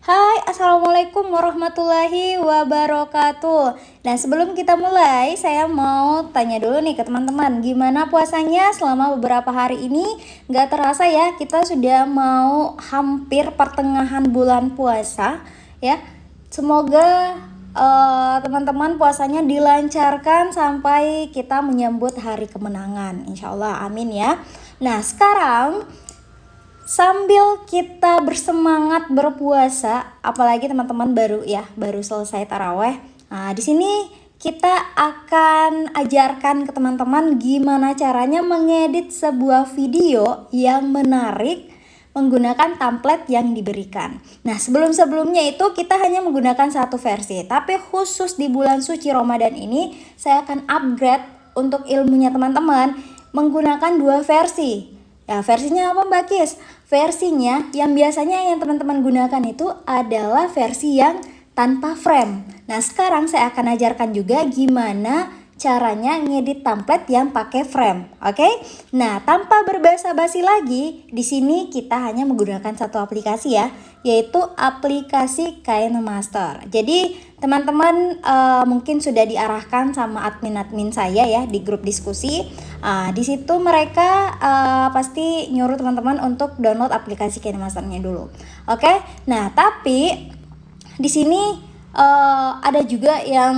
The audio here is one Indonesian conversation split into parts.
Hai, Assalamualaikum warahmatullahi wabarakatuh. Nah, sebelum kita mulai, saya mau tanya dulu nih ke teman-teman, gimana puasanya selama beberapa hari ini? Nggak terasa ya, kita sudah mau hampir pertengahan bulan puasa ya. Semoga teman-teman puasanya dilancarkan sampai kita menyambut hari kemenangan. Insya Allah, amin ya. Nah, sekarang sambil kita bersemangat berpuasa, apalagi teman-teman baru selesai taraweh. Nah, di sini kita akan ajarkan ke teman-teman gimana caranya mengedit sebuah video yang menarik menggunakan template yang diberikan. Nah, sebelumnya itu kita hanya menggunakan satu versi, tapi khusus di bulan suci Ramadan ini saya akan upgrade untuk ilmunya teman-teman menggunakan dua versi. Ya, versinya apa Mbak Kis? Versinya yang biasanya yang teman-teman gunakan itu adalah versi yang tanpa frame. Nah, sekarang saya akan ajarkan juga gimana caranya ngedit template yang pakai frame. Oke? Nah, tanpa berbasa-basi lagi, di sini kita hanya menggunakan satu aplikasi ya, yaitu aplikasi KineMaster. Jadi, teman-teman mungkin sudah diarahkan sama admin-admin saya ya di grup diskusi. Di situ mereka pasti nyuruh teman-teman untuk download aplikasi KineMaster-nya dulu. Oke? Nah, tapi di sini ada juga yang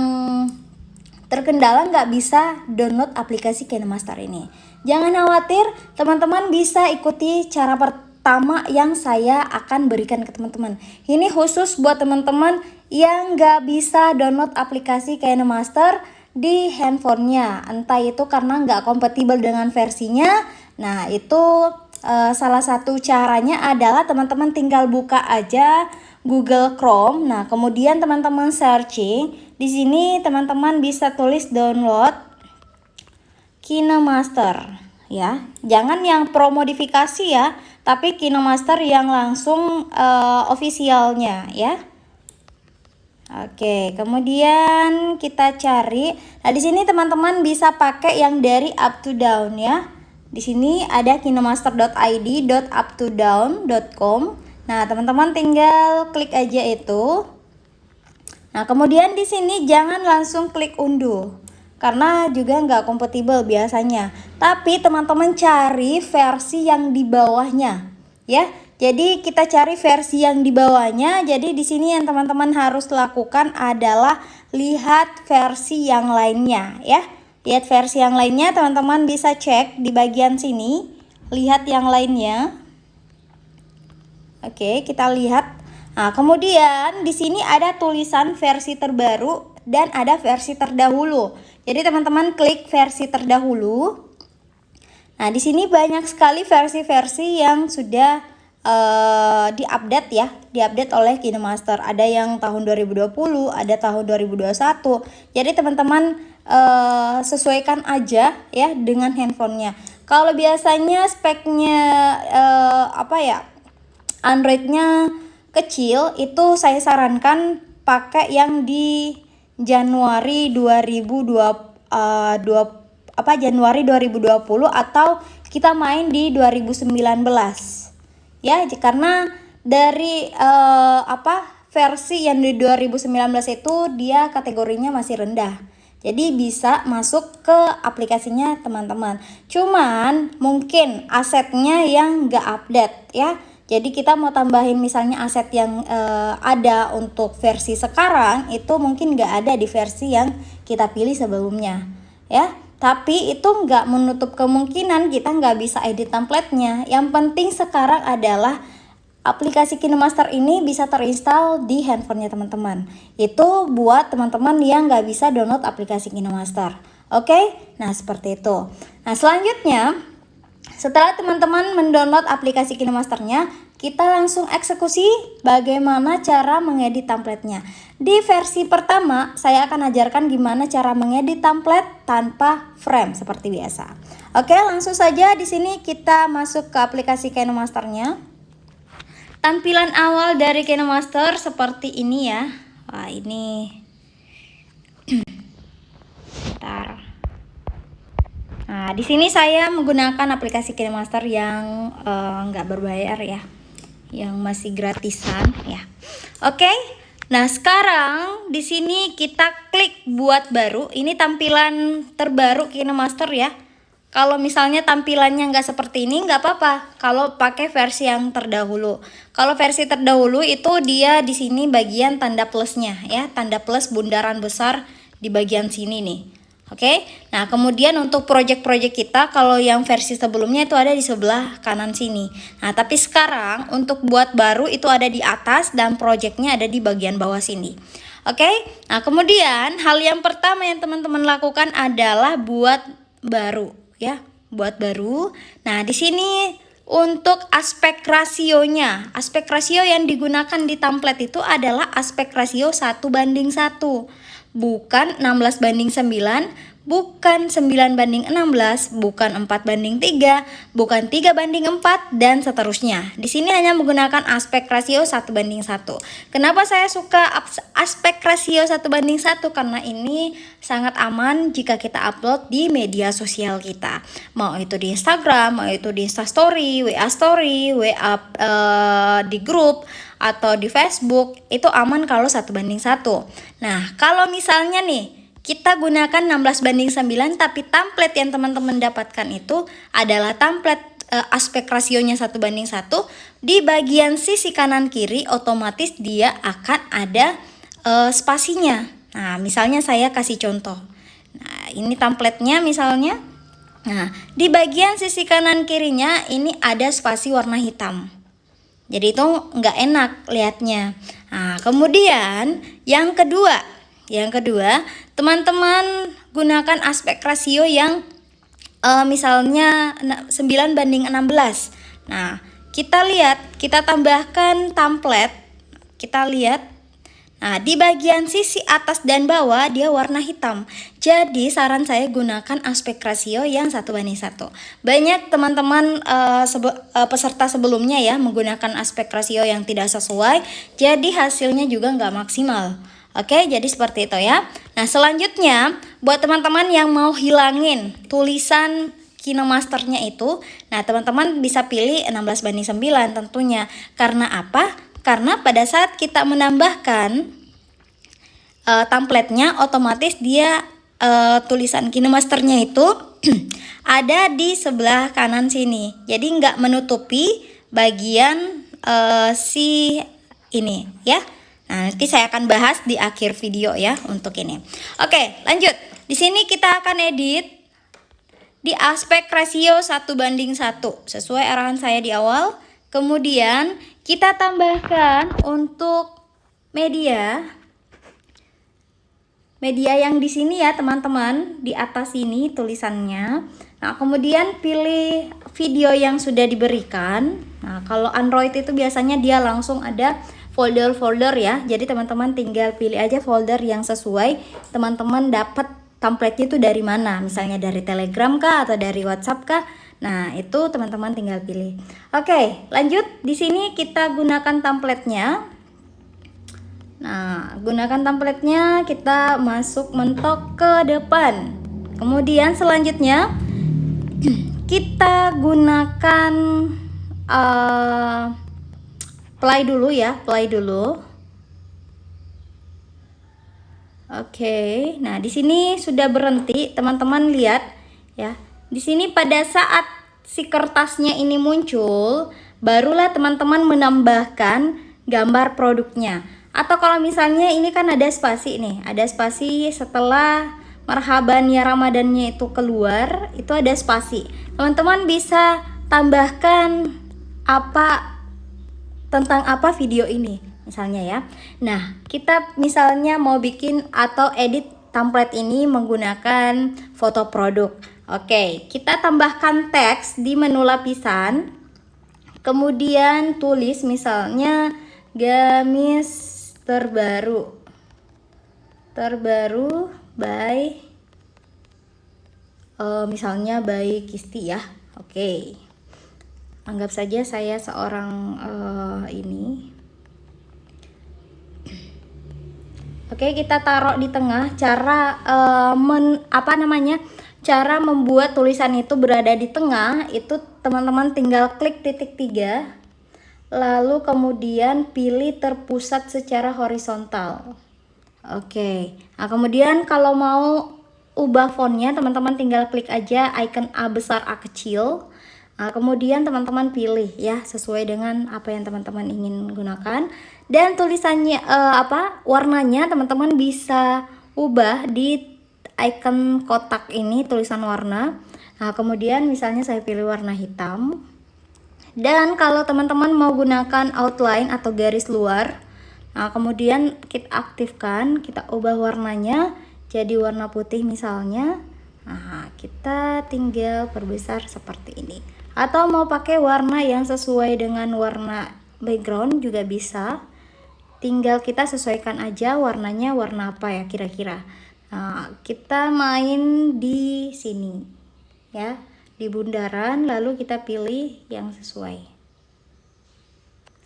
terkendala nggak bisa download aplikasi KineMaster ini. Jangan khawatir, teman-teman bisa ikuti cara pertama yang saya akan berikan ke teman-teman. Ini khusus buat teman-teman yang nggak bisa download aplikasi KineMaster di handphonenya. Entah itu karena nggak kompatibel dengan versinya. Nah, itu salah satu caranya adalah teman-teman tinggal buka aja Google Chrome. Nah, kemudian teman-teman searching. Di sini teman-teman bisa tulis download KineMaster ya. Jangan yang pro modifikasi ya, tapi KineMaster yang langsung officialnya ya. Oke, kemudian kita cari. Nah, di sini teman-teman bisa pakai yang dari up to down ya. Di sini ada kinemaster.id, .uptodown.com. Nah, teman-teman tinggal klik aja itu. Nah, kemudian di sini jangan langsung klik unduh karena juga nggak kompatibel biasanya. Tapi teman-teman cari versi yang di bawahnya ya. Jadi kita cari versi yang di bawahnya. Jadi di sini yang teman-teman harus lakukan adalah lihat versi yang lainnya ya. Lihat versi yang lainnya, teman-teman bisa cek di bagian sini. Lihat yang lainnya. Oke, kita lihat. Nah, kemudian di sini ada tulisan versi terbaru dan ada versi terdahulu. Jadi teman-teman klik versi terdahulu. Nah, di sini banyak sekali versi-versi yang sudah diupdate ya, diupdate oleh KineMaster. Ada yang tahun 2020, ada tahun 2021. Jadi teman-teman sesuaikan aja ya dengan handphonenya. Kalau biasanya speknya Androidnya kecil, itu saya sarankan pakai yang di Januari 2020 atau kita main di 2019 ya, karena dari versi yang di 2019 itu dia kategorinya masih rendah. Jadi bisa masuk ke aplikasinya teman-teman. Cuman mungkin asetnya yang nggak update ya. Jadi kita mau tambahin misalnya aset yang ada untuk versi sekarang itu mungkin nggak ada di versi yang kita pilih sebelumnya ya. Tapi itu nggak menutup kemungkinan kita nggak bisa edit template-nya. Yang penting sekarang adalah aplikasi KineMaster ini bisa terinstall di handphonenya teman-teman. Itu buat teman-teman yang nggak bisa download aplikasi KineMaster. Oke, nah seperti itu. Nah, selanjutnya setelah teman-teman mendownload aplikasi KineMaster-nya, kita langsung eksekusi bagaimana cara mengedit template-nya. Di versi pertama, saya akan ajarkan gimana cara mengedit template tanpa frame seperti biasa. Oke, langsung saja di sini kita masuk ke aplikasi KineMaster-nya. Tampilan awal dari KineMaster seperti ini ya. Wah, ini bentar. Nah, di sini saya menggunakan aplikasi KineMaster yang nggak berbayar ya. yang masih gratisan ya. Oke. Nah, sekarang di sini kita klik buat baru. Ini tampilan terbaru KineMaster ya. Kalau misalnya tampilannya nggak seperti ini, nggak apa-apa. Kalau pakai versi yang terdahulu. Kalau versi terdahulu itu dia di sini bagian tanda plusnya ya, tanda plus bundaran besar di bagian sini nih. Oke, nah kemudian untuk project-project kita kalau yang versi sebelumnya itu ada di sebelah kanan sini. Nah tapi sekarang untuk buat baru itu ada di atas dan projectnya ada di bagian bawah sini. Oke, nah kemudian hal yang pertama yang teman-teman lakukan adalah buat baru ya, buat baru. Nah di sini untuk aspek rasionya, aspek rasio yang digunakan di template itu adalah aspek rasio 1:1. Bukan 16:9, bukan 9:16, bukan 4:3, bukan 3:4, dan seterusnya. Di sini hanya menggunakan aspek rasio 1:1. Kenapa saya suka aspek rasio 1:1? Karena ini sangat aman jika kita upload di media sosial kita. Mau itu di Instagram, mau itu di Instastory, WA Story, WA di grup, atau di Facebook, itu aman kalau 1:1. Nah, kalau misalnya nih kita gunakan 16:9 tapi template yang teman-teman dapatkan itu adalah template aspek rasionya 1:1, di bagian sisi kanan kiri otomatis dia akan ada spasinya. Nah, misalnya saya kasih contoh. Nah, ini templatenya misalnya. Nah, di bagian sisi kanan kirinya ini ada spasi warna hitam. Jadi itu nggak enak lihatnya. Nah, kemudian yang kedua, teman-teman gunakan aspek rasio yang misalnya 9:16. Nah, kita lihat, kita tambahkan template, kita lihat. Nah, di bagian sisi atas dan bawah dia warna hitam. Jadi saran saya gunakan aspek rasio yang 1:1. Banyak teman-teman peserta sebelumnya ya menggunakan aspek rasio yang tidak sesuai, jadi hasilnya juga nggak maksimal. Oke, jadi seperti itu ya. Nah, selanjutnya buat teman-teman yang mau hilangin tulisan KineMasternya itu, nah teman-teman bisa pilih 16:9 tentunya. Karena apa? Karena pada saat kita menambahkan templatenya, otomatis dia tulisan KineMasternya itu ada di sebelah kanan sini. Jadi nggak menutupi bagian si ini ya. Nah, nanti saya akan bahas di akhir video ya untuk ini. Oke, lanjut. Di sini kita akan edit di aspek rasio 1:1 sesuai arahan saya di awal. Kemudian kita tambahkan untuk media yang di sini ya teman-teman, di atas sini tulisannya. Nah, kemudian pilih video yang sudah diberikan. Nah, kalau Android itu biasanya dia langsung ada folder-folder ya. Jadi teman-teman tinggal pilih aja folder yang sesuai. Teman-teman dapat template itu dari mana? Misalnya dari Telegram kah atau dari WhatsApp kah? Nah, itu teman-teman tinggal pilih. Oke, lanjut. Di sini kita gunakan templatenya. Nah, gunakan templatenya, kita masuk mentok ke depan. Kemudian selanjutnya kita gunakan play dulu ya, play dulu. Oke, nah di sini sudah berhenti, teman-teman lihat ya. Di sini pada saat si kertasnya ini muncul, barulah teman-teman menambahkan gambar produknya. Atau kalau misalnya ini kan ada spasi nih, ada spasi setelah marhaban ya Ramadannya itu keluar, itu ada spasi. Teman-teman bisa tambahkan tentang apa video ini misalnya ya. Nah, kita misalnya mau bikin atau edit template ini menggunakan foto produk. Oke, kita tambahkan teks di menu lapisan. Kemudian tulis misalnya gamis terbaru by misalnya by Kisti ya. Oke. Anggap saja saya seorang ini. Oke, kita taruh di tengah. Cara cara membuat tulisan itu berada di tengah itu teman-teman tinggal klik titik 3, lalu kemudian pilih terpusat secara horizontal. Oke, nah kemudian kalau mau ubah fontnya, teman-teman tinggal klik aja icon A besar A kecil. Nah, kemudian teman-teman pilih ya sesuai dengan apa yang teman-teman ingin gunakan, dan tulisannya warnanya teman-teman bisa ubah di icon kotak ini, tulisan warna. Nah, kemudian misalnya saya pilih warna hitam. Dan kalau teman-teman mau gunakan outline atau garis luar, nah kemudian kita aktifkan, kita ubah warnanya jadi warna putih misalnya. Nah, kita tinggal perbesar seperti ini. Atau mau pakai warna yang sesuai dengan warna background juga bisa. Tinggal kita sesuaikan aja warnanya warna apa ya kira-kira. Nah, kita main di sini ya, di bundaran, lalu kita pilih yang sesuai.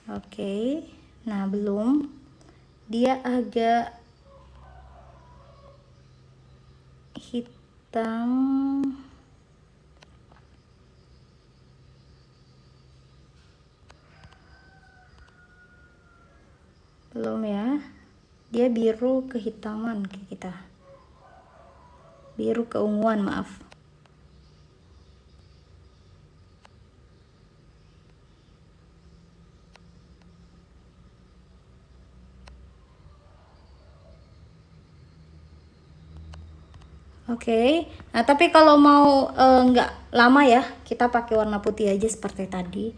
Oke, nah belum, dia agak hitam. Belum ya, dia biru kehitaman kayak kita, biru keunguan, maaf. Oke, nah tapi kalau mau nggak lama ya, kita pakai warna putih aja seperti tadi,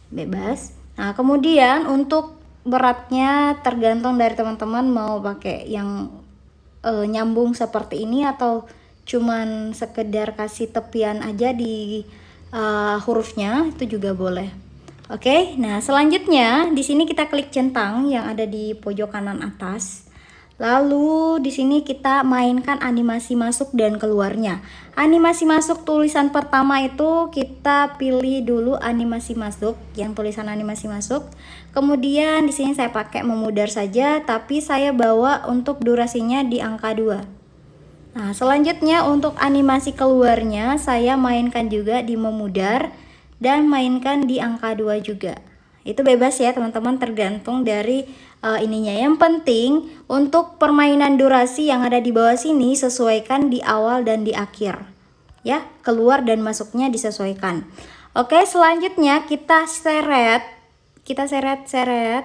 bebas. Nah kemudian untuk beratnya tergantung dari teman-teman mau pakai yang nyambung seperti ini atau cuman sekedar kasih tepian aja di hurufnya, itu juga boleh. Oke, nah selanjutnya di sini kita klik centang yang ada di pojok kanan atas. Lalu di sini kita mainkan animasi masuk dan keluarnya. Animasi masuk tulisan pertama itu kita pilih dulu animasi masuk, yang tulisan animasi masuk. Kemudian di sini saya pakai memudar saja, tapi saya bawa untuk durasinya di angka 2. Nah, selanjutnya untuk animasi keluarnya saya mainkan juga di memudar dan mainkan di angka 2 juga. Itu bebas ya teman-teman, tergantung dari ininya. Yang penting untuk permainan durasi yang ada di bawah sini sesuaikan di awal dan di akhir ya, keluar dan masuknya disesuaikan. Oke, selanjutnya kita seret.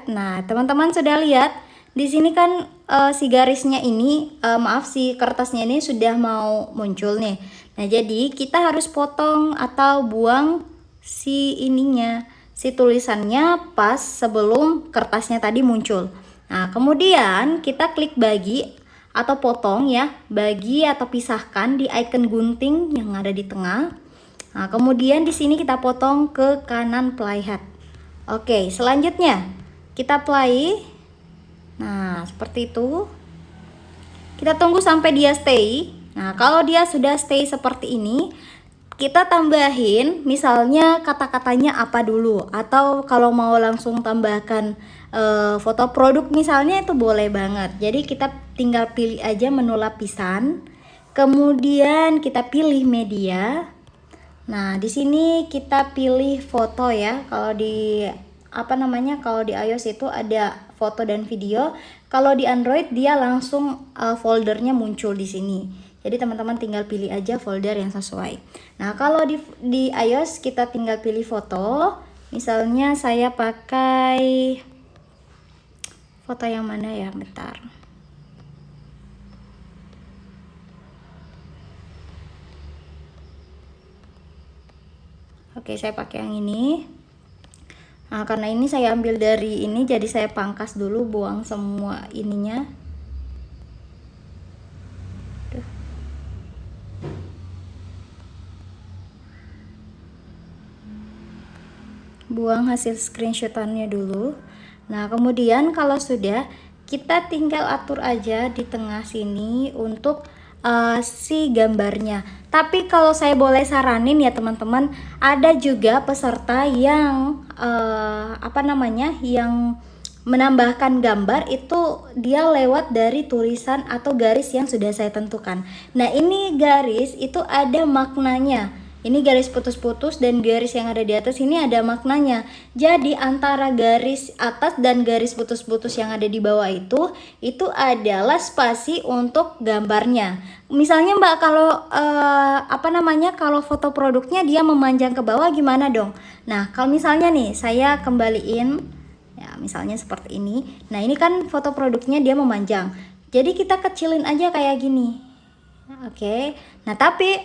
Nah teman-teman sudah lihat di sini kan si garisnya ini, si kertasnya ini sudah mau muncul nih. Nah jadi kita harus potong atau buang si ininya, si tulisannya pas sebelum kertasnya tadi muncul. Nah kemudian kita klik bagi atau potong ya, bagi atau pisahkan di icon gunting yang ada di tengah. Nah kemudian di sini kita potong ke kanan playhead. Oke, selanjutnya kita play. Nah seperti itu, kita tunggu sampai dia stay. Nah kalau dia sudah stay seperti ini, kita tambahin misalnya kata-katanya apa dulu, atau kalau mau langsung tambahkan foto produk misalnya, itu boleh banget. Jadi kita tinggal pilih aja menu lapisan, kemudian kita pilih media. Nah di sini kita pilih foto ya. Kalau di kalau di iOS itu ada foto dan video, kalau di Android dia langsung foldernya muncul di sini. Jadi teman-teman tinggal pilih aja folder yang sesuai. Nah kalau di iOS kita tinggal pilih foto. Misalnya saya pakai foto yang mana ya, bentar. Oke, saya pakai yang ini. Nah karena ini saya ambil dari ini, jadi saya pangkas dulu, buang semua ininya. Buang hasil screenshotannya dulu. Nah kemudian kalau sudah, kita tinggal atur aja di tengah sini untuk si gambarnya. Tapi kalau saya boleh saranin ya teman-teman, ada juga peserta yang yang menambahkan gambar itu dia lewat dari tulisan atau garis yang sudah saya tentukan. Nah ini garis itu ada maknanya. Ini garis putus-putus dan garis yang ada di atas ini ada maknanya. Jadi antara garis atas dan garis putus-putus yang ada di bawah itu adalah spasi untuk gambarnya. Misalnya Mbak, kalau kalau foto produknya dia memanjang ke bawah gimana dong? Nah, kalau misalnya nih saya kembaliin ya, misalnya seperti ini. Nah, ini kan foto produknya dia memanjang. Jadi kita kecilin aja kayak gini. Oke. Nah, tapi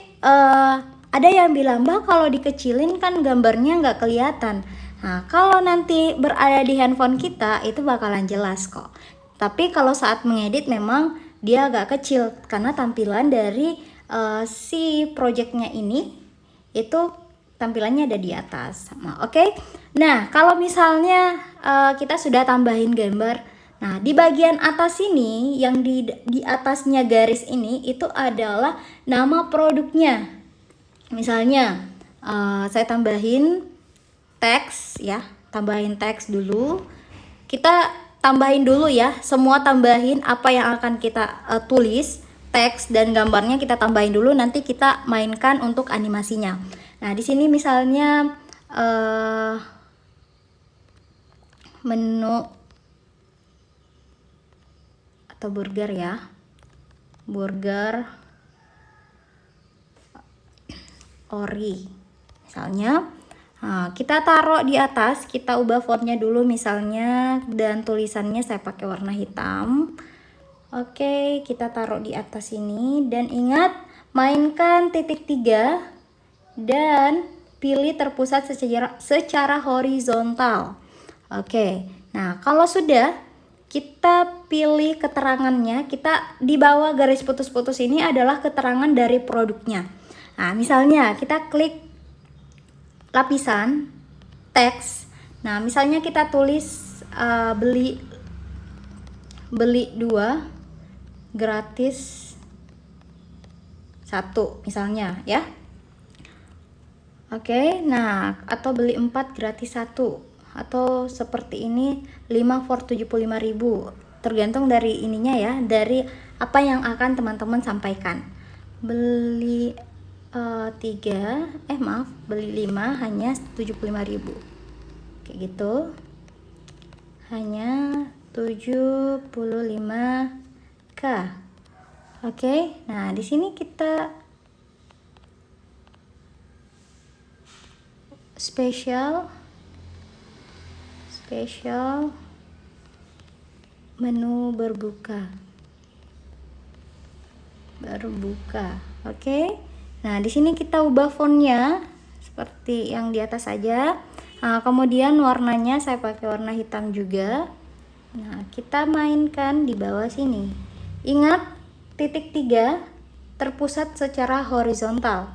ada yang bilang, Mbak, kalau dikecilin kan gambarnya nggak kelihatan. Nah, kalau nanti berada di handphone kita itu bakalan jelas kok. Tapi kalau saat mengedit memang dia agak kecil karena tampilan dari si projectnya ini itu tampilannya ada di atas. Oke. Nah, kalau misalnya kita sudah tambahin gambar, nah di bagian atas ini yang di atasnya garis ini itu adalah nama produknya. Misalnya saya tambahin teks ya, tambahin teks dulu. Kita tambahin dulu ya, semua tambahin apa yang akan kita tulis, teks dan gambarnya kita tambahin dulu, nanti kita mainkan untuk animasinya. Nah, di sini misalnya menu atau burger ya. Burger ori misalnya. Nah, kita taruh di atas, kita ubah fontnya dulu misalnya, dan tulisannya saya pakai warna hitam. Oke, kita taruh di atas ini dan ingat mainkan titik 3 dan pilih terpusat secara horizontal. Oke. Nah, kalau sudah kita pilih keterangannya, kita di bawah garis putus-putus ini adalah keterangan dari produknya. Nah, misalnya kita klik lapisan teks. Nah, misalnya kita tulis beli 2 gratis 1 misalnya ya. Oke, nah atau beli 4 gratis 1 atau seperti ini 5 for 75.000, tergantung dari ininya ya, dari apa yang akan teman-teman sampaikan. Beli 5 hanya 75.000 kayak gitu, hanya 75k. Oke, nah di sini kita spesial menu berbuka. Oke. Nah, di sini kita ubah fontnya seperti yang di atas saja. Nah, kemudian warnanya saya pakai warna hitam juga. Nah, kita mainkan di bawah sini. Ingat titik 3 terpusat secara horizontal.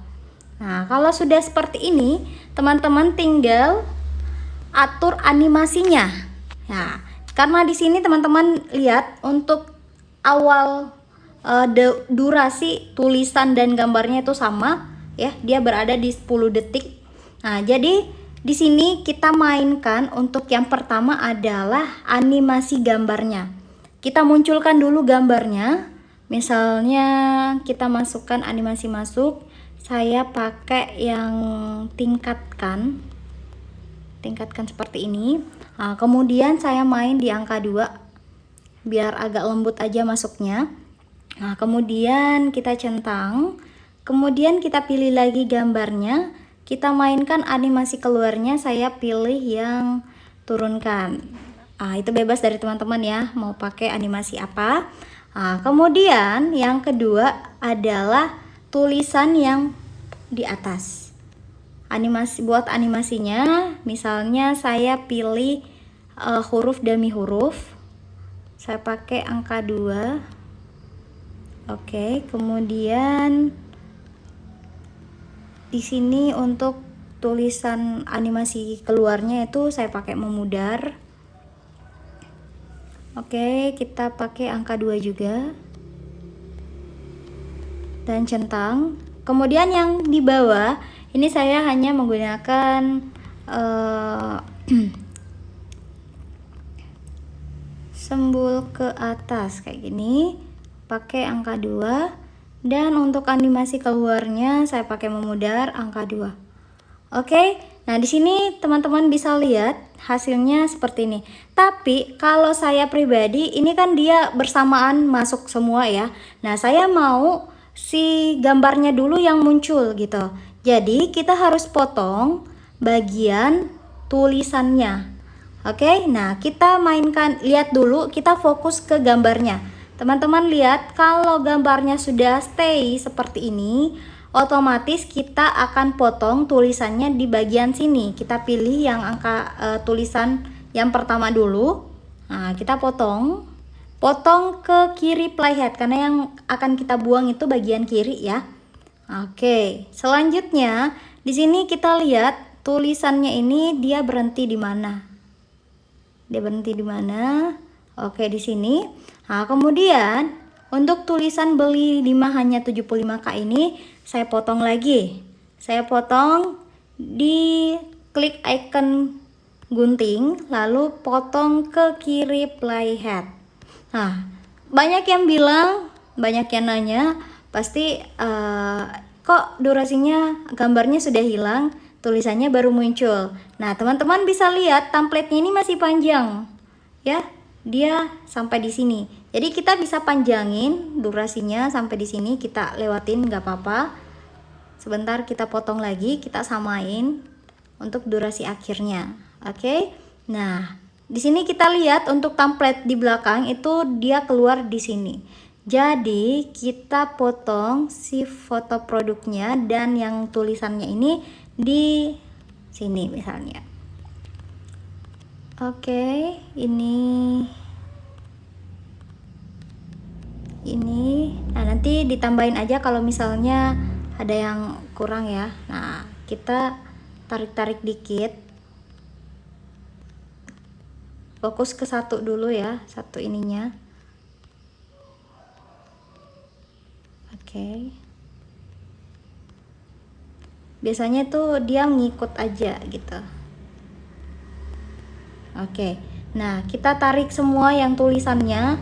Nah, kalau sudah seperti ini, teman-teman tinggal atur animasinya. Nah, karena di sini teman-teman lihat untuk awal durasi tulisan dan gambarnya itu sama ya, dia berada di 10 detik. Nah, jadi di sini kita mainkan untuk yang pertama adalah animasi gambarnya. Kita munculkan dulu gambarnya. Misalnya kita masukkan animasi masuk. Saya pakai yang tingkatkan seperti ini. Nah, kemudian saya main di angka 2 biar agak lembut aja masuknya. Nah, kemudian kita centang, kemudian kita pilih lagi gambarnya, kita mainkan animasi keluarnya, saya pilih yang turunkan. Itu bebas dari teman-teman ya, mau pakai animasi apa. Kemudian yang kedua adalah tulisan yang di atas. Buat animasinya, misalnya saya pilih huruf demi huruf, saya pakai angka 2. Oke, kemudian di sini untuk tulisan animasi keluarnya itu saya pakai memudar. Oke, kita pakai angka 2 juga dan centang. Kemudian yang di bawah ini saya hanya menggunakan sembul ke atas kayak gini, pakai angka 2 Dan untuk animasi keluarnya saya pakai memudar angka 2. Oke, nah di sini teman-teman bisa lihat hasilnya seperti ini. Tapi kalau saya pribadi, ini kan dia bersamaan masuk semua ya. Nah, saya mau si gambarnya dulu yang muncul gitu. Jadi kita harus potong bagian tulisannya. Oke, nah kita mainkan, lihat dulu, kita fokus ke gambarnya. Teman-teman lihat, kalau gambarnya sudah stay seperti ini, otomatis kita akan potong tulisannya di bagian sini. Kita pilih yang angka tulisan yang pertama dulu. Nah, kita potong ke kiri playhead, karena yang akan kita buang itu bagian kiri ya. Oke, selanjutnya di sini kita lihat tulisannya ini dia berhenti di mana. Oke, di sini. Nah, kemudian untuk tulisan beli 5 hanya 75K ini saya potong lagi. Saya potong di klik icon gunting, lalu potong ke kiri playhead. Nah, banyak yang nanya, pasti kok durasinya gambarnya sudah hilang, tulisannya baru muncul. Nah, teman-teman bisa lihat template-nya ini masih panjang ya, dia sampai di sini. Jadi kita bisa panjangin durasinya sampai di sini, kita lewatin nggak apa-apa. Sebentar kita potong lagi, kita samain untuk durasi akhirnya. Oke. Nah, di sini kita lihat untuk template di belakang itu dia keluar di sini. Jadi kita potong si foto produknya dan yang tulisannya ini di sini misalnya. Oke, ini. Nah, nanti ditambahin aja kalau misalnya ada yang kurang ya. Nah, kita tarik-tarik dikit. Fokus ke satu dulu ya, satu ininya. Oke. Biasanya tuh dia ngikut aja gitu. Oke. Nah, kita tarik semua yang tulisannya,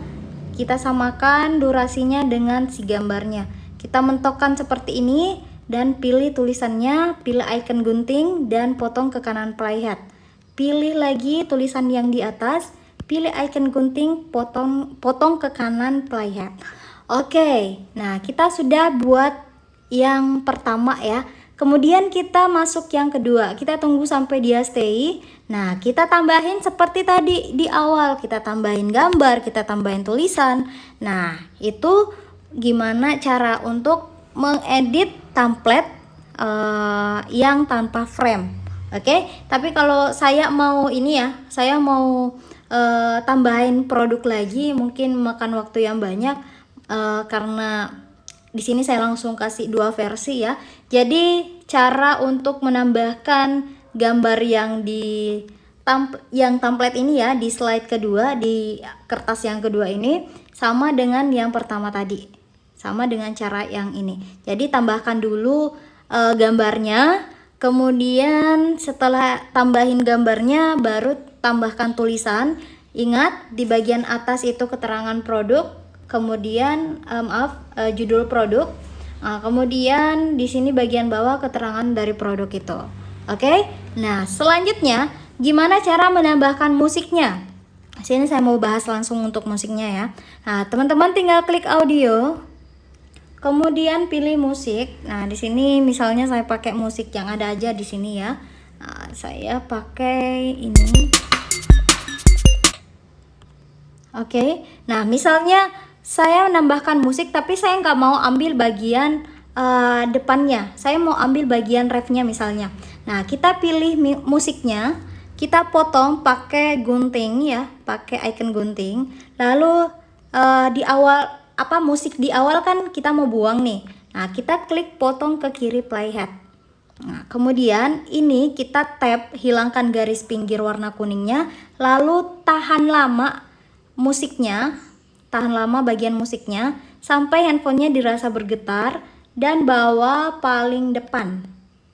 kita samakan durasinya dengan si gambarnya. Kita mentokkan seperti ini dan pilih tulisannya, pilih icon gunting dan potong ke kanan playhead. Pilih lagi tulisan yang di atas, pilih icon gunting, potong ke kanan playhead. Oke, nah kita sudah buat yang pertama ya. Kemudian kita masuk yang kedua, kita tunggu sampai dia stay. Nah, kita tambahin seperti tadi di awal, kita tambahin gambar, kita tambahin tulisan. Nah, itu gimana cara untuk mengedit template yang tanpa frame. Oke, tapi kalau saya mau ini ya, saya mau tambahin produk lagi, mungkin makan waktu yang banyak. Karena di sini saya langsung kasih 2 versi ya. Jadi cara untuk menambahkan gambar yang di template ini ya, di slide kedua, di kertas yang kedua ini sama dengan yang pertama tadi, sama dengan cara yang ini. Jadi tambahkan dulu gambarnya, kemudian setelah tambahin gambarnya baru tambahkan tulisan. Ingat di bagian atas itu keterangan produk, kemudian judul produk, kemudian di sini bagian bawah keterangan dari produk itu. Oke. Nah, selanjutnya gimana cara menambahkan musiknya? Sini saya mau bahas langsung untuk musiknya ya. Nah, teman-teman tinggal klik audio, kemudian pilih musik. Nah, di sini misalnya saya pakai musik yang ada aja di sini ya. Nah, saya pakai ini. Oke. Nah, misalnya saya menambahkan musik tapi saya nggak mau ambil bagian depannya, saya mau ambil bagian refnya misalnya. Nah, kita pilih musiknya, kita potong pakai gunting ya, pakai icon gunting. Lalu di awal musik di awal kan kita mau buang nih. Nah, kita klik potong ke kiri playhead. Nah, kemudian ini kita tap, hilangkan garis pinggir warna kuningnya, lalu tahan lama bagian musiknya sampai handphonenya dirasa bergetar dan bawa paling depan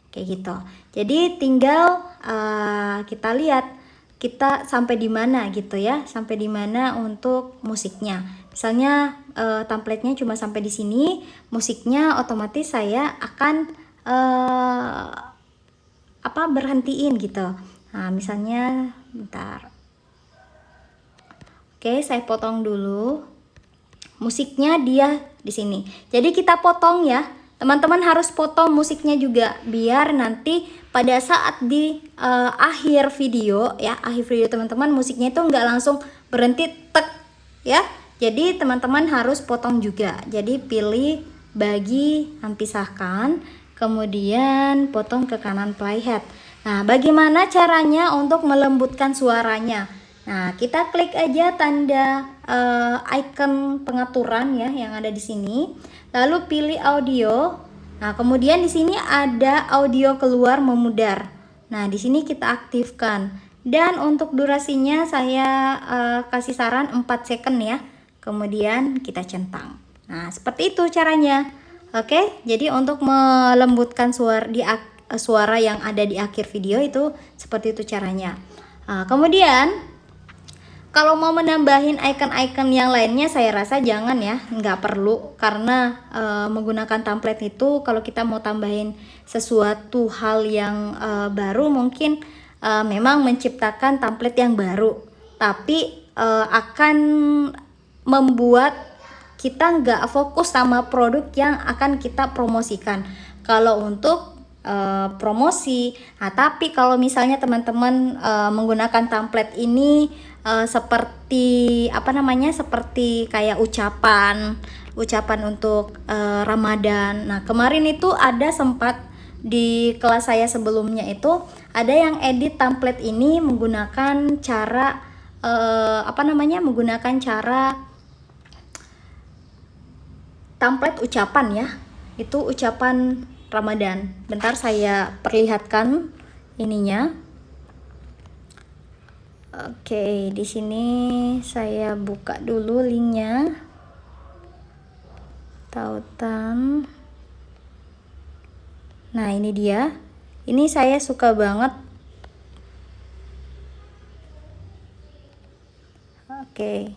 kayak gitu. Jadi tinggal kita lihat kita sampai di mana gitu ya, sampai di mana untuk musiknya. Misalnya template-nya cuma sampai di sini, musiknya otomatis saya akan berhentiin gitu. Nah, misalnya bentar. Oke, saya potong dulu. Musiknya dia di sini. Jadi kita potong ya. Teman-teman harus potong musiknya juga biar nanti pada saat di akhir video ya, akhir video teman-teman musiknya itu nggak langsung berhenti tek ya. Jadi teman-teman harus potong juga. Jadi pilih bagi, pisahkan, kemudian potong ke kanan playhead. Nah, bagaimana caranya untuk melembutkan suaranya? Nah, kita klik aja tanda icon pengaturan ya yang ada di sini. Lalu pilih audio. Nah, kemudian di sini ada audio keluar memudar. Nah, di sini kita aktifkan. Dan untuk durasinya saya kasih saran 4 second ya. Kemudian kita centang. Nah, seperti itu caranya. Oke, jadi untuk melembutkan suara yang ada di akhir video itu seperti itu caranya. Nah, kemudian kalau mau menambahin icon-icon yang lainnya saya rasa jangan ya, nggak perlu karena menggunakan template itu kalau kita mau tambahin sesuatu hal yang baru mungkin memang menciptakan template yang baru, tapi akan membuat kita nggak fokus sama produk yang akan kita promosikan. Kalau untuk promosi, nah tapi kalau misalnya teman-teman menggunakan template ini seperti seperti kayak ucapan untuk Ramadan. Nah, kemarin itu ada sempat di kelas saya sebelumnya itu ada yang edit template ini menggunakan cara menggunakan cara template ucapan ya. Itu ucapan Ramadan. Bentar saya perlihatkan ininya. Oke, di sini saya buka dulu linknya. Tautan. Nah, ini dia. Ini saya suka banget. Oke.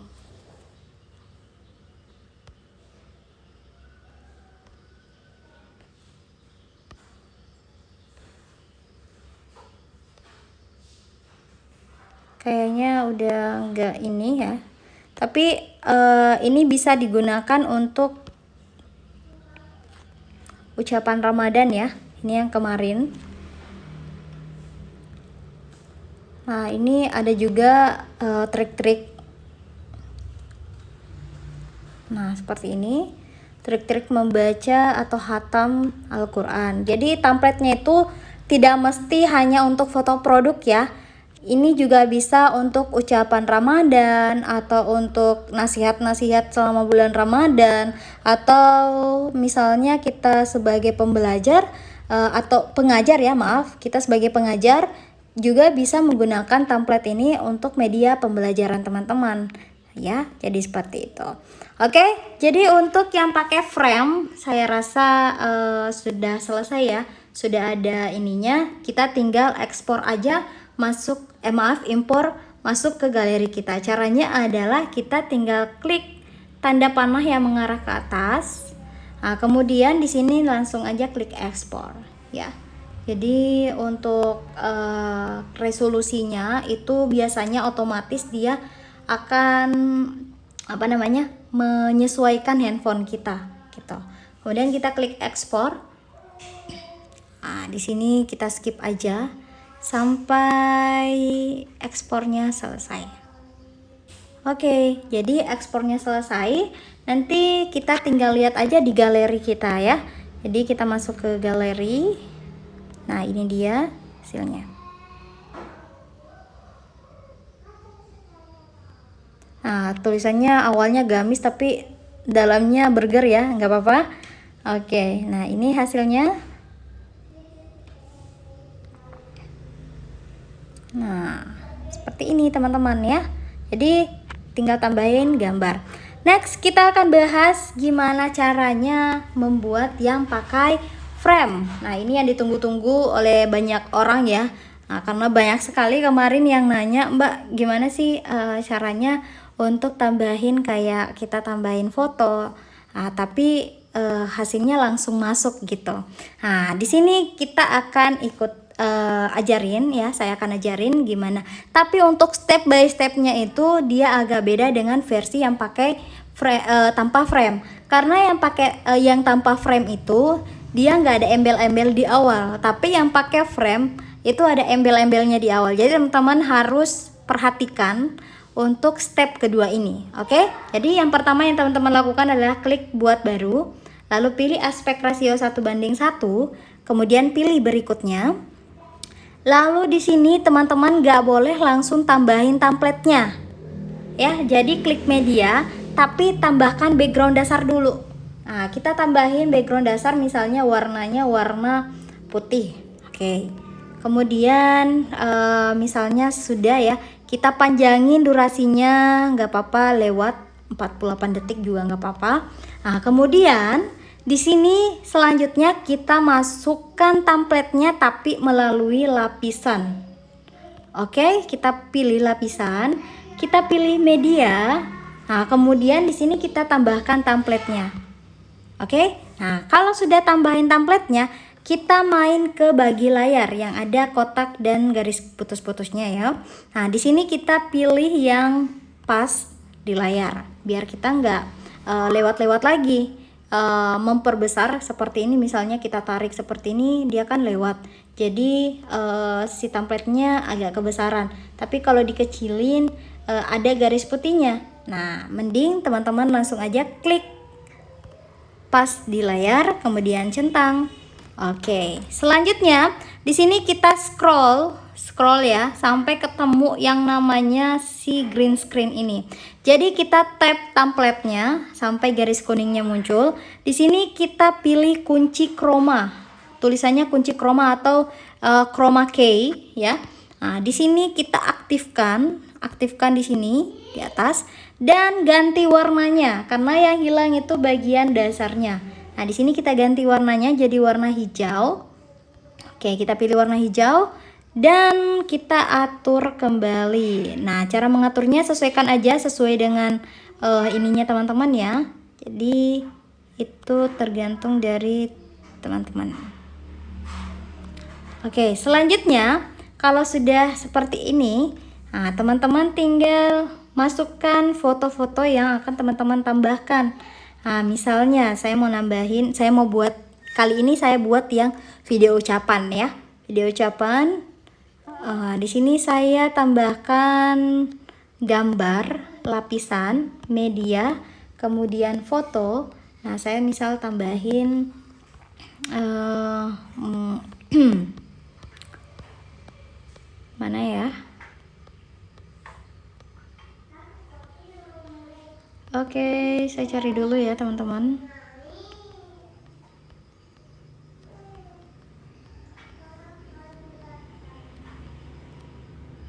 Kayaknya udah enggak ini ya, tapi ini bisa digunakan untuk ucapan Ramadan ya, ini yang kemarin. Nah, ini ada juga trik-trik. Nah, seperti ini trik-trik membaca atau khatam Al-Quran. Jadi template-nya itu tidak mesti hanya untuk foto produk ya. Ini juga bisa untuk ucapan Ramadan atau untuk nasihat-nasihat selama bulan Ramadan, atau misalnya kita sebagai pembelajar atau pengajar ya, kita sebagai pengajar juga bisa menggunakan template ini untuk media pembelajaran teman-teman ya. Jadi seperti itu. Oke, jadi untuk yang pakai frame saya rasa sudah selesai ya. Sudah ada ininya, kita tinggal ekspor aja impor masuk ke galeri kita. Caranya adalah kita tinggal klik tanda panah yang mengarah ke atas. Nah, kemudian di sini langsung aja klik ekspor ya. Jadi untuk resolusinya itu biasanya otomatis dia akan menyesuaikan handphone kita gitu. Kemudian kita klik ekspor. Nah, di sini kita skip aja sampai ekspornya selesai. Oke, jadi ekspornya selesai. Nanti kita tinggal lihat aja di galeri kita ya. Jadi kita masuk ke galeri. Nah, ini dia hasilnya. Nah, tulisannya awalnya gamis tapi dalamnya burger ya, nggak apa-apa. Oke, nah ini hasilnya. Nah, seperti ini teman-teman ya. Jadi tinggal tambahin gambar. Next, kita akan bahas gimana caranya membuat yang pakai frame. Nah, ini yang ditunggu-tunggu oleh banyak orang ya. Nah, karena banyak sekali kemarin yang nanya, Mbak, gimana sih caranya untuk tambahin kayak kita tambahin foto, tapi hasilnya langsung masuk gitu. Nah, di sini kita akan ikut ajarin ya, saya akan ajarin gimana. Tapi untuk step by stepnya itu dia agak beda dengan versi yang pakai tanpa frame. Karena yang tanpa frame itu dia nggak ada embel-embel di awal, tapi yang pakai frame itu ada embel-embelnya di awal. Jadi teman-teman harus perhatikan untuk step kedua ini. Oke? Jadi yang pertama yang teman-teman lakukan adalah klik buat baru, lalu pilih aspek rasio 1:1, kemudian pilih berikutnya. Lalu di sini teman-teman nggak boleh langsung tambahin template-nya. Ya, jadi klik media tapi tambahkan background dasar dulu. Nah, kita tambahin background dasar misalnya warnanya warna putih. Oke. Kemudian misalnya sudah ya, kita panjangin durasinya, nggak apa-apa, lewat 48 detik juga nggak apa-apa. Nah, kemudian di sini selanjutnya kita masukkan template-nya tapi melalui lapisan. Oke, kita pilih lapisan, kita pilih media. Nah, kemudian di sini kita tambahkan template-nya. Oke. Nah, kalau sudah tambahin template-nya, kita main ke bagi layar yang ada kotak dan garis putus-putusnya ya. Nah, di sini kita pilih yang pas di layar biar kita nggak lewat-lewat lagi. Memperbesar seperti ini, misalnya kita tarik seperti ini, dia kan lewat, jadi si template-nya agak kebesaran. Tapi kalau dikecilin ada garis putihnya. Nah, mending teman-teman langsung aja klik pas di layar, kemudian centang. Oke, selanjutnya di sini kita scroll ya sampai ketemu yang namanya si green screen ini. Jadi kita tap template-nya sampai garis kuningnya muncul. Di sini kita pilih kunci chroma. Tulisannya kunci chroma atau chroma key ya. Nah, di sini kita aktifkan di sini di atas dan ganti warnanya karena yang hilang itu bagian dasarnya. Nah, di sini kita ganti warnanya jadi warna hijau. Oke, kita pilih warna hijau dan kita atur kembali. Nah, cara mengaturnya sesuaikan aja sesuai dengan ininya teman-teman ya. Jadi itu tergantung dari teman-teman. Oke, selanjutnya kalau sudah seperti ini, nah teman-teman tinggal masukkan foto-foto yang akan teman-teman tambahkan. Nah, misalnya saya mau buat kali ini saya buat yang video ucapan ya. Video ucapan. Di sini saya tambahkan gambar, lapisan, media, kemudian foto. Nah, saya misal tambahin mana ya? Oke, saya cari dulu ya teman-teman.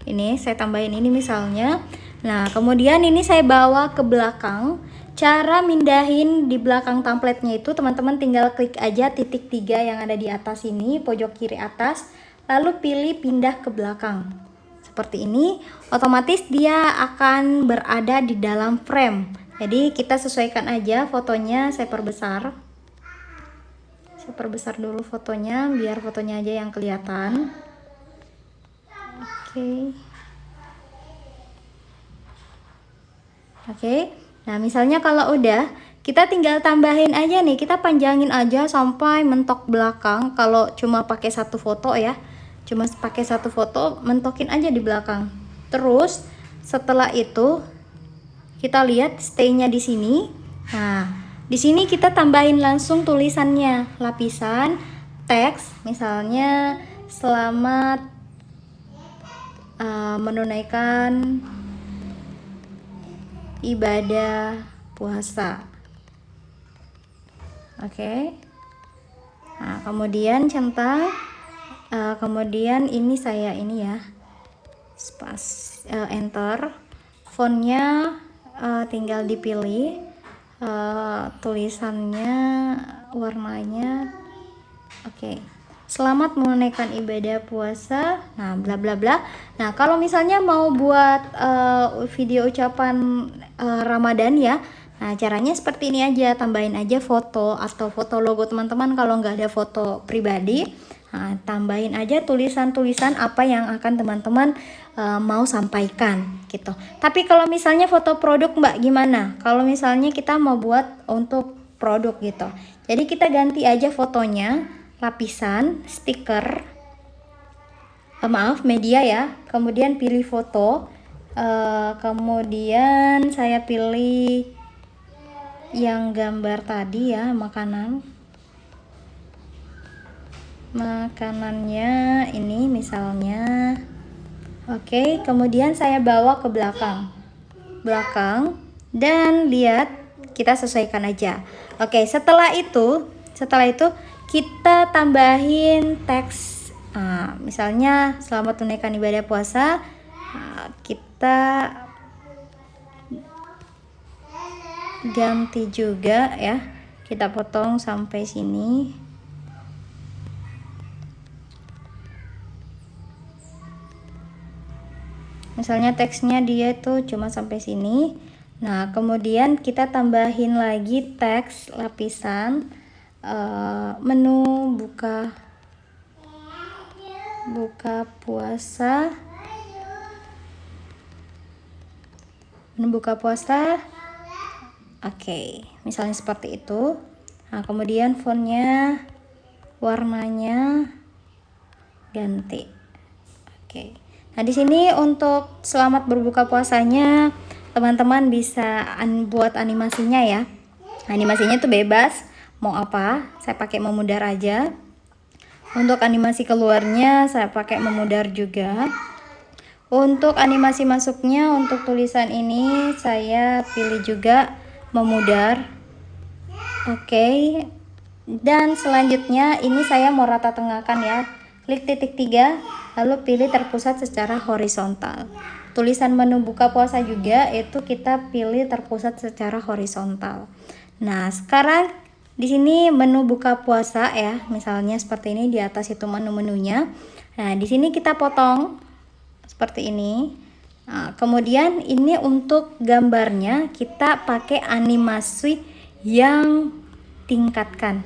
Ini saya tambahin ini misalnya. Nah, kemudian ini saya bawa ke belakang. Cara mindahin di belakang template-nya itu teman-teman tinggal klik aja titik 3 yang ada di atas ini, pojok kiri atas, lalu pilih pindah ke belakang. Seperti ini, otomatis dia akan berada di dalam frame. Jadi kita sesuaikan aja fotonya, saya perbesar. Saya perbesar dulu fotonya biar fotonya aja yang kelihatan. Oke. Nah, misalnya kalau udah, kita tinggal tambahin aja nih, kita panjangin aja sampai mentok belakang. Kalau cuma pakai satu foto ya, cuma pakai satu foto, mentokin aja di belakang. Terus setelah itu kita lihat stay-nya di sini. Nah, di sini kita tambahin langsung tulisannya, lapisan, teks, misalnya selamat menunaikan ibadah puasa. Oke. Nah, kemudian centang, kemudian ini saya ini ya, enter, fontnya tinggal dipilih, tulisannya, warnanya. Oke. selamat menunaikan ibadah puasa, nah bla bla bla. Nah kalau misalnya mau buat video ucapan Ramadan ya, nah caranya seperti ini aja, tambahin aja foto atau foto logo teman-teman. Kalau nggak ada foto pribadi, nah, tambahin aja tulisan-tulisan apa yang akan teman-teman mau sampaikan gitu. Tapi kalau misalnya foto produk Mbak gimana? Kalau misalnya kita mau buat untuk produk gitu, jadi kita ganti aja fotonya, lapisan, stiker, maaf media ya, kemudian pilih foto, kemudian saya pilih yang gambar tadi ya, makanannya ini misalnya. Oke, kemudian saya bawa ke belakang dan lihat, kita sesuaikan aja. Oke, setelah itu kita tambahin teks, misalnya selamat tunaikan ibadah puasa. Kita ganti juga ya, kita potong sampai sini. Misalnya teksnya dia tuh cuma sampai sini. Nah kemudian kita tambahin lagi teks lapisan, menu buka puasa, Oke, misalnya seperti itu. Nah kemudian fontnya, warnanya ganti. Oke. Nah di sini untuk selamat berbuka puasanya, teman-teman bisa buat animasinya ya. Animasinya itu bebas, mau apa? Saya pakai memudar aja. Untuk animasi keluarnya saya pakai memudar juga. Untuk animasi masuknya, untuk tulisan ini saya pilih juga memudar. Oke. Dan selanjutnya ini saya mau rata tengahkan ya. Klik titik 3, lalu pilih terpusat secara horizontal. Tulisan menu buka puasa juga itu kita pilih terpusat secara horizontal. Nah, sekarang di sini menu buka puasa ya, misalnya seperti ini, di atas itu menu-menunya. Nah, di sini kita potong seperti ini. Nah, kemudian ini untuk gambarnya kita pakai animasi yang tingkatkan.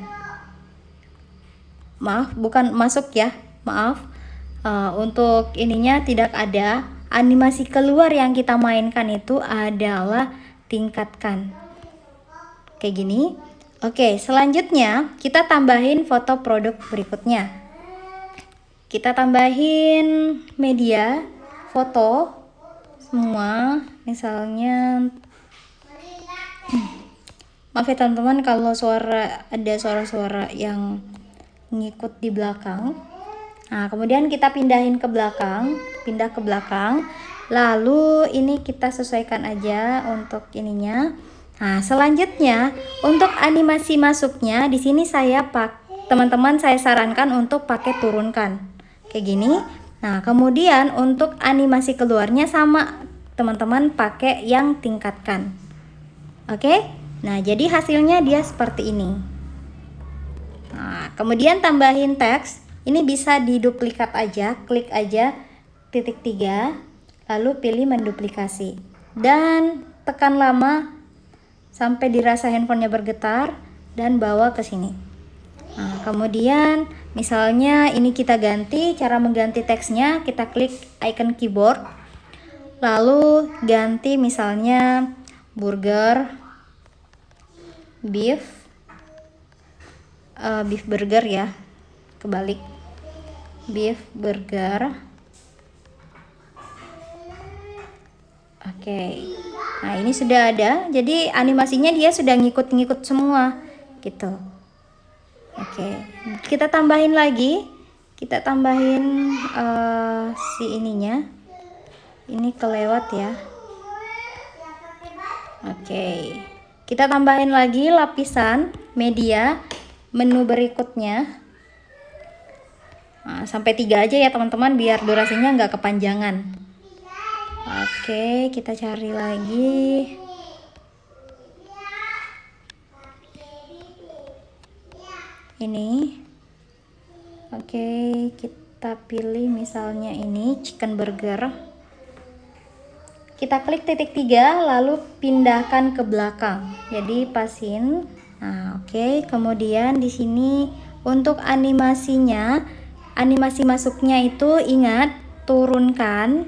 Maaf, bukan masuk ya, maaf. Untuk ininya tidak ada. Animasi keluar yang kita mainkan itu adalah tingkatkan. Kayak gini. Oke, selanjutnya kita tambahin foto produk berikutnya. Kita tambahin media, foto, semua. Misalnya, maaf ya teman-teman kalau ada suara-suara yang ngikut di belakang. Nah kemudian kita pindah ke belakang, lalu ini kita sesuaikan aja untuk ininya. Nah selanjutnya untuk animasi masuknya di sini teman-teman saya sarankan untuk pakai turunkan kayak gini. Nah kemudian untuk animasi keluarnya sama teman-teman pakai yang tingkatkan. Oke, nah jadi hasilnya dia seperti ini. Nah, kemudian tambahin teks, ini bisa diduplikat aja, klik aja titik 3, lalu pilih menduplikasi dan tekan lama sampai dirasa handphonenya bergetar dan bawa ke sini. Nah, kemudian misalnya ini kita ganti, cara mengganti teksnya kita klik icon keyboard, lalu ganti misalnya burger, beef burger ya, kebalik, beef burger. Oke, nah ini sudah ada, jadi animasinya dia sudah ngikut-ngikut semua gitu. Oke, kita tambahin lagi, si ininya, ini kelewat ya. Oke, kita tambahin lagi lapisan media menu berikutnya. Nah, sampai 3 aja ya teman-teman biar durasinya nggak kepanjangan. Oke, kita cari lagi. Ini. Oke. Oke, kita pilih misalnya ini chicken burger. Kita klik titik 3 lalu pindahkan ke belakang. Jadi pasin. Nah, oke. Kemudian di sini untuk animasinya, animasi masuknya itu ingat turunkan.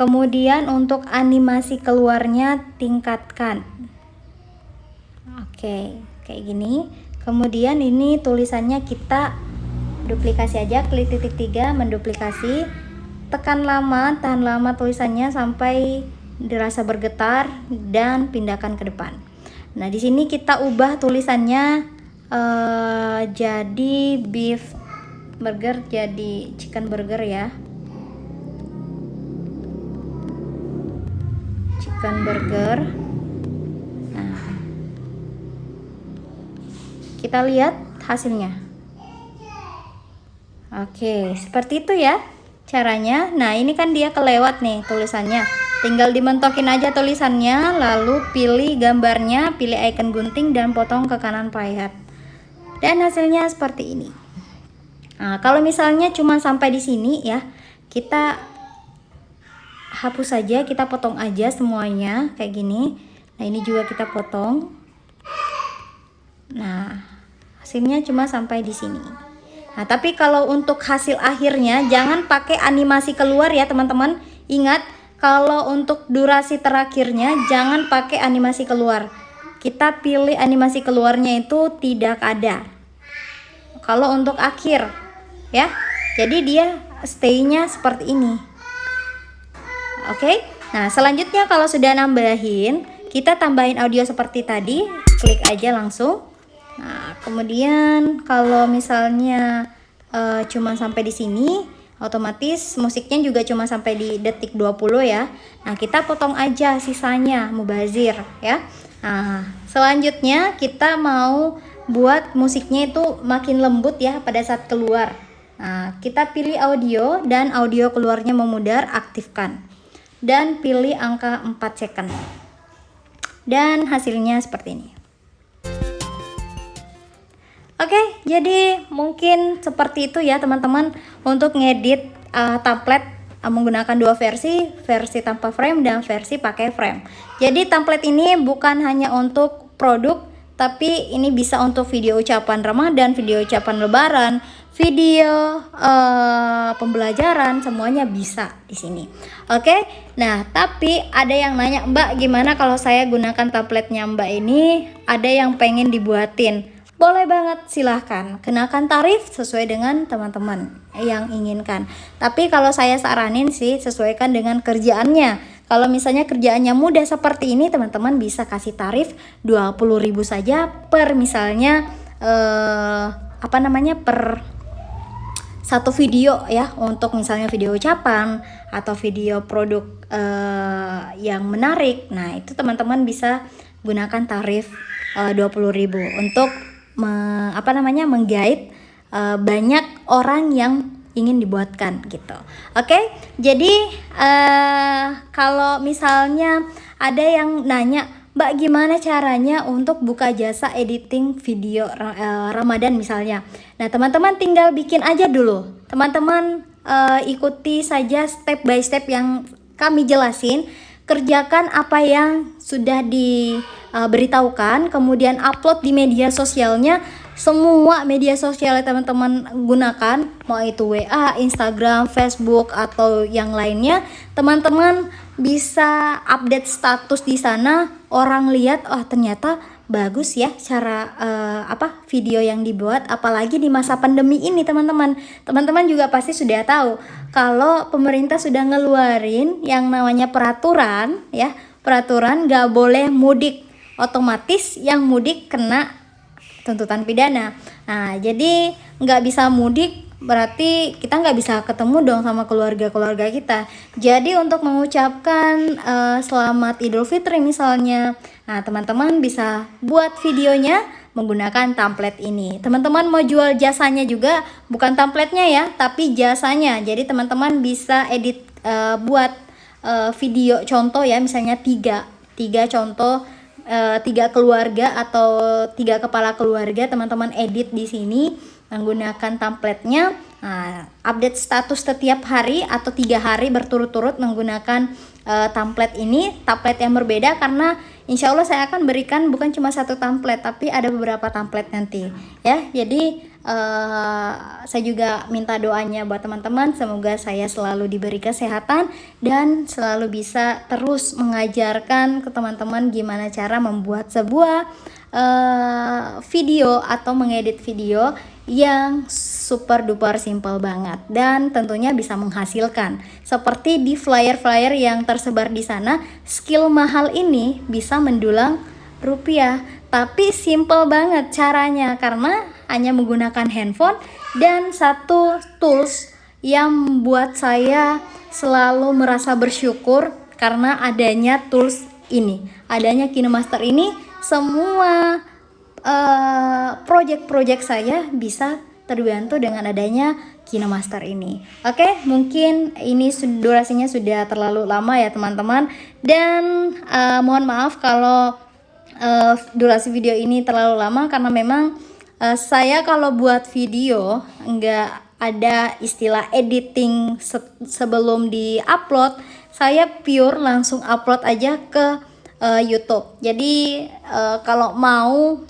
Kemudian untuk animasi keluarnya tingkatkan. Oke, kayak gini. Kemudian ini tulisannya kita duplikasi aja, klik titik 3 menduplikasi. Tekan lama, tahan lama tulisannya sampai dirasa bergetar dan pindahkan ke depan. Nah, di sini kita ubah tulisannya jadi beef burger jadi chicken burger ya. Chicken burger. Nah, kita lihat hasilnya. Oke, seperti itu ya caranya. Nah, ini kan dia kelewat nih tulisannya. Tinggal dimentokin aja tulisannya, lalu pilih gambarnya, pilih icon gunting dan potong ke kanan playhead. Dan hasilnya seperti ini. Nah, kalau misalnya cuma sampai di sini ya, kita hapus saja, kita potong aja semuanya kayak gini. Nah, ini juga kita potong. Nah, hasilnya cuma sampai di sini. Nah, tapi kalau untuk hasil akhirnya jangan pakai animasi keluar ya teman-teman. Ingat, kalau untuk durasi terakhirnya jangan pakai animasi keluar. Kita pilih animasi keluarnya itu tidak ada. Kalau untuk akhir ya, jadi dia stay-nya seperti ini. Oke. Nah, selanjutnya kalau sudah nambahin, kita tambahin audio seperti tadi, klik aja langsung. Nah, kemudian kalau misalnya cuma sampai di sini, otomatis musiknya juga cuma sampai di detik 20 ya. Nah, kita potong aja sisanya, mubazir ya. Nah, selanjutnya kita mau buat musiknya itu makin lembut ya pada saat keluar. Nah, kita pilih audio dan audio keluarnya memudar, aktifkan. Dan pilih angka 4 second. Dan hasilnya seperti ini. Oke, jadi mungkin seperti itu ya teman-teman untuk ngedit template menggunakan dua versi tanpa frame dan versi pakai frame. Jadi template ini bukan hanya untuk produk, tapi ini bisa untuk video ucapan Ramadan, video ucapan Lebaran, video pembelajaran, semuanya bisa di sini. Oke, nah tapi ada yang nanya, Mbak gimana kalau saya gunakan template-nya Mbak ini, ada yang pengen dibuatin. Boleh banget, silahkan kenakan tarif sesuai dengan teman-teman yang inginkan. Tapi kalau saya saranin sih sesuaikan dengan kerjaannya. Kalau misalnya kerjaannya mudah seperti ini, teman-teman bisa kasih tarif 20.000 saja per misalnya per satu video ya, untuk misalnya video ucapan atau video produk yang menarik. Nah, itu teman-teman bisa gunakan tarif 20.000 untuk menggait banyak orang yang ingin dibuatkan gitu. Oke, jadi kalau misalnya ada yang nanya, Mbak gimana caranya untuk buka jasa editing video Ramadan misalnya. Nah, teman-teman tinggal bikin aja dulu. Teman-teman ikuti saja step by step yang kami jelasin. Kerjakan apa yang sudah diberitahukan, kemudian upload di media sosialnya. Semua media sosial yang teman-teman gunakan, mau itu WA, Instagram, Facebook, atau yang lainnya, teman-teman bisa update status di sana. Orang lihat, oh ternyata bagus ya cara video yang dibuat, apalagi di masa pandemi ini teman-teman. Teman-teman juga pasti sudah tahu kalau pemerintah sudah ngeluarin yang namanya peraturan ya, peraturan nggak boleh mudik, otomatis yang mudik kena tuntutan pidana. Nah, jadi nggak bisa mudik berarti kita nggak bisa ketemu dong sama keluarga-keluarga kita. Jadi untuk mengucapkan selamat Idul Fitri misalnya, nah teman-teman bisa buat videonya menggunakan template ini. Teman-teman mau jual jasanya juga, bukan templatenya ya, tapi jasanya. Jadi teman-teman bisa edit buat video contoh ya, misalnya tiga contoh, 3 keluarga atau 3 kepala keluarga, teman-teman edit di sini. menggunakan template-nya. Nah, update status setiap hari atau 3 hari berturut-turut menggunakan template ini, template yang berbeda, karena insya Allah saya akan berikan bukan cuma satu template tapi ada beberapa template nanti ya. Jadi saya juga minta doanya buat teman-teman, semoga saya selalu diberi kesehatan dan selalu bisa terus mengajarkan ke teman-teman gimana cara membuat sebuah video atau mengedit video yang super duper simple banget dan tentunya bisa menghasilkan. Seperti di flyer-flyer yang tersebar di sana, skill mahal ini bisa mendulang rupiah, tapi simple banget caranya karena hanya menggunakan handphone dan satu tools yang membuat saya selalu merasa bersyukur karena adanya tools ini, adanya KinoMaster ini. Semua project-project saya bisa terbantu dengan adanya KinoMaster ini. Oke, mungkin ini durasinya sudah terlalu lama ya teman-teman, dan mohon maaf kalau durasi video ini terlalu lama karena memang saya kalau buat video nggak ada istilah editing sebelum di-upload, saya pure langsung upload aja ke YouTube. Jadi kalau mau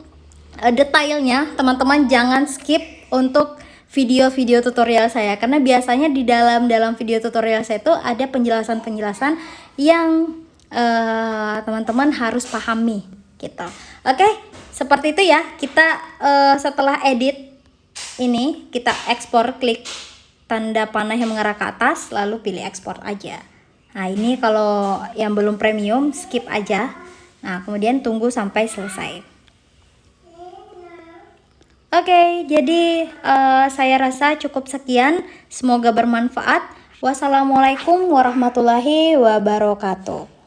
detailnya teman-teman jangan skip untuk video-video tutorial saya, karena biasanya di dalam video tutorial saya itu ada penjelasan-penjelasan yang teman-teman harus pahami gitu. Oke, seperti itu ya. Kita setelah edit ini kita ekspor, klik tanda panah yang mengarah ke atas lalu pilih ekspor aja. Nah, ini kalau yang belum premium skip aja. Nah, kemudian tunggu sampai selesai. Oke, jadi saya rasa cukup sekian. Semoga bermanfaat. Wassalamualaikum warahmatullahi wabarakatuh.